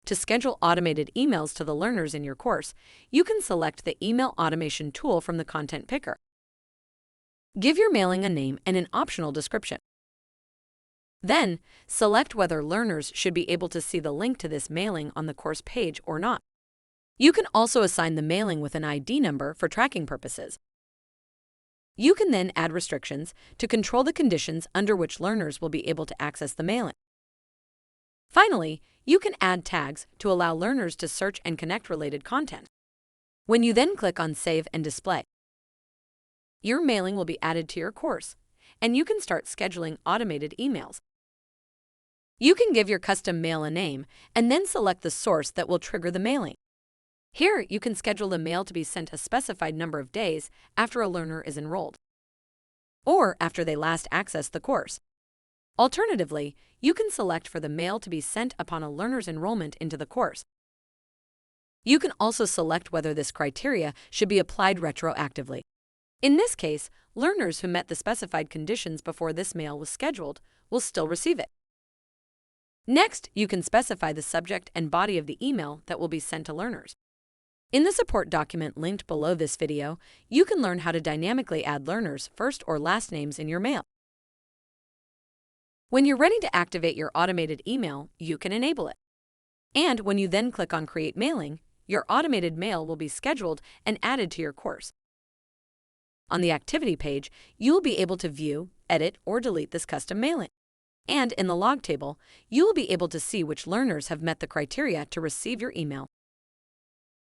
To schedule automated emails to the learners in your course, you can select the Email Automation tool from the Content Picker. Give your mailing a name and an optional description. Then, select whether learners should be able to see the link to this mailing on the course page or not. You can also assign the mailing with an ID number for tracking purposes. You can then add restrictions to control the conditions under which learners will be able to access the mailing. Finally, you can add tags to allow learners to search and connect related content. When you then click on Save and Display, your mailing will be added to your course, and you can start scheduling automated emails. You can give your custom mail a name and then select the source that will trigger the mailing. Here, you can schedule the mail to be sent a specified number of days after a learner is enrolled, or after they last accessed the course. Alternatively, you can select for the mail to be sent upon a learner's enrollment into the course. You can also select whether this criteria should be applied retroactively. In this case, learners who met the specified conditions before this mail was scheduled will still receive it. Next, you can specify the subject and body of the email that will be sent to learners. In the support document linked below this video, you can learn how to dynamically add learners' first or last names in your mail. When you're ready to activate your automated email, you can enable it. And when you then click on Create Mailing, your automated mail will be scheduled and added to your course. On the activity page, you'll be able to view, edit, or delete this custom mailing. And in the log table, you'll be able to see which learners have met the criteria to receive your email.